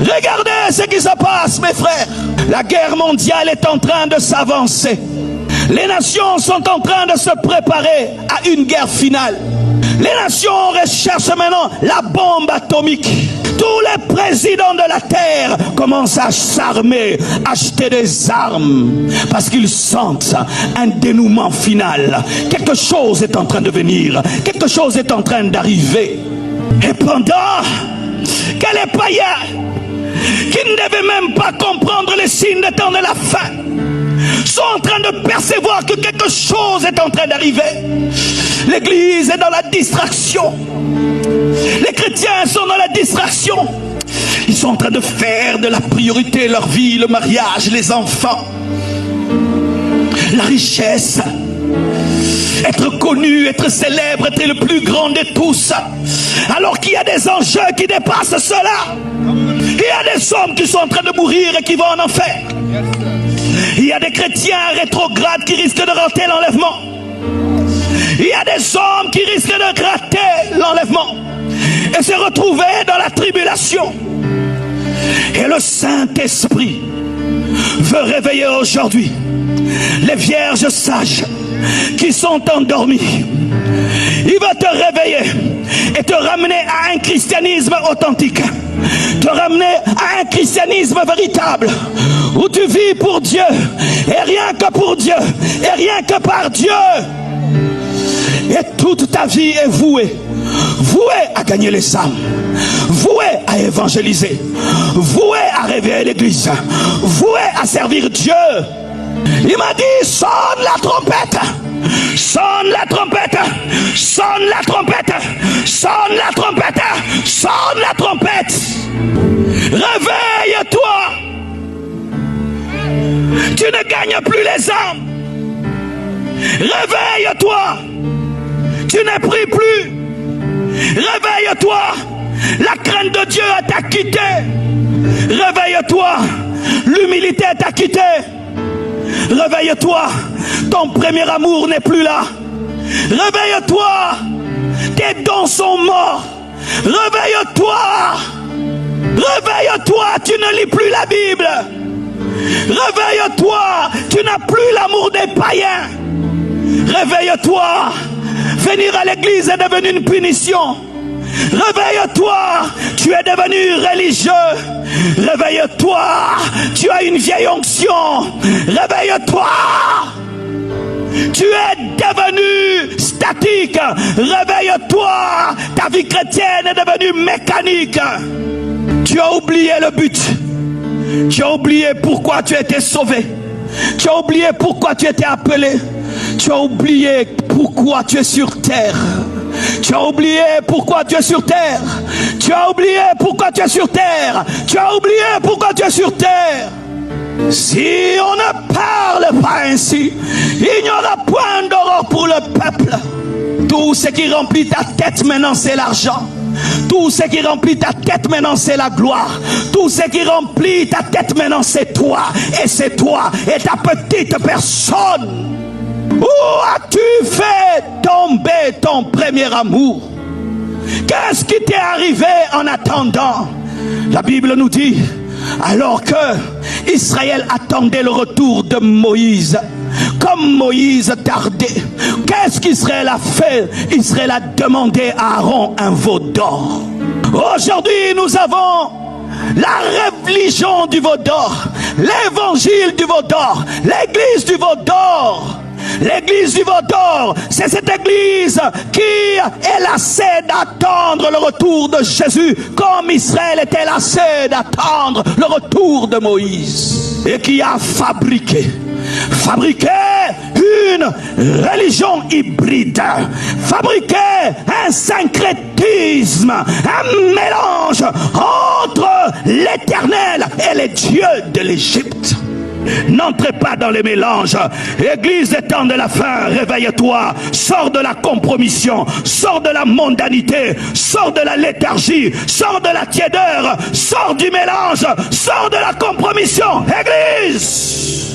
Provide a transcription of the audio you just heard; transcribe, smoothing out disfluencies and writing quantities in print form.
Regardez ce qui se passe, mes frères. La guerre mondiale est en train de s'avancer. Les nations sont en train de se préparer à une guerre finale. Les nations recherchent maintenant la bombe atomique. Tous les présidents de la terre commencent à s'armer, acheter des armes, parce qu'ils sentent un dénouement final. Quelque chose est en train de venir, quelque chose est en train d'arriver. Et pendant que les païens, qui ne devaient même pas comprendre les signes des temps de la fin, sont en train de percevoir que quelque chose est en train d'arriver, l'église est dans la distraction. Les chrétiens sont dans la distraction. Ils sont en train de faire de la priorité leur vie, le mariage, les enfants, la richesse, être connu, être célèbre, être le plus grand de tous, alors qu'il y a des enjeux qui dépassent cela. Il y a des hommes qui sont en train de mourir et qui vont en enfer. Il y a des chrétiens rétrogrades qui risquent de rater l'enlèvement. Il y a des hommes qui risquent de rater l'enlèvement et se retrouver dans la tribulation. Et le Saint-Esprit veut réveiller aujourd'hui les vierges sages qui sont endormies. Il va te réveiller et te ramener à un christianisme authentique, te ramener à un christianisme véritable, où tu vis pour Dieu et rien que pour Dieu et rien que par Dieu. Et toute ta vie est vouée à gagner les âmes, vouée à évangéliser, vouée à réveiller l'église, vouée à servir Dieu. Il m'a dit, sonne la trompette, sonne la trompette, sonne la trompette, sonne la trompette, sonne la trompette. Réveille-toi. Tu ne gagnes plus les âmes. Réveille-toi. Tu n'es pris plus. Réveille-toi. La crainte de Dieu t'a quitté. Réveille-toi. L'humilité t'a quitté. Réveille-toi. Ton premier amour n'est plus là. Réveille-toi. Tes dons sont morts. Réveille-toi. Réveille-toi. Tu ne lis plus la Bible. Réveille-toi. Tu n'as plus l'amour des païens. Réveille-toi. Venir à l'église est devenu une punition. Réveille-toi. Tu es devenu religieux. Réveille-toi. Tu as une vieille onction. Réveille-toi. Tu es devenu statique. Réveille-toi. Ta vie chrétienne est devenue mécanique. Tu as oublié le but. Tu as oublié pourquoi tu as été sauvé. Tu as oublié pourquoi tu as été appelé. Tu as oublié pourquoi tu es sur terre. Tu as oublié pourquoi tu es sur terre. Tu as oublié pourquoi tu es sur terre. Tu as oublié pourquoi tu es sur terre. Si on ne parle pas ainsi, il n'y aura point d'aurore pour le peuple. Tout ce qui remplit ta tête maintenant, c'est l'argent. Tout ce qui remplit ta tête maintenant, c'est la gloire. Tout ce qui remplit ta tête maintenant, c'est toi. Et c'est toi et ta petite personne. Où as-tu fait tomber ton premier amour? Qu'est-ce qui t'est arrivé en attendant? La Bible nous dit, alors que Israël attendait le retour de Moïse, comme Moïse tardait, qu'est-ce qu'Israël a fait? Israël a demandé à Aaron un veau d'or. Aujourd'hui, nous avons la religion du veau d'or, l'évangile du veau d'or, l'église du veau d'or. L'église du veau d'or, c'est cette église qui est lassée d'attendre le retour de Jésus, comme Israël était lassé d'attendre le retour de Moïse, et qui a fabriqué une religion hybride, fabriqué un syncrétisme, un mélange entre l'Éternel et les dieux de l'Égypte. N'entrez pas dans les mélanges. Église des temps de la fin, réveille-toi. Sors de la compromission, sors de la mondanité, sors de la léthargie, sors de la tiédeur, sors du mélange, sors de la compromission. Église!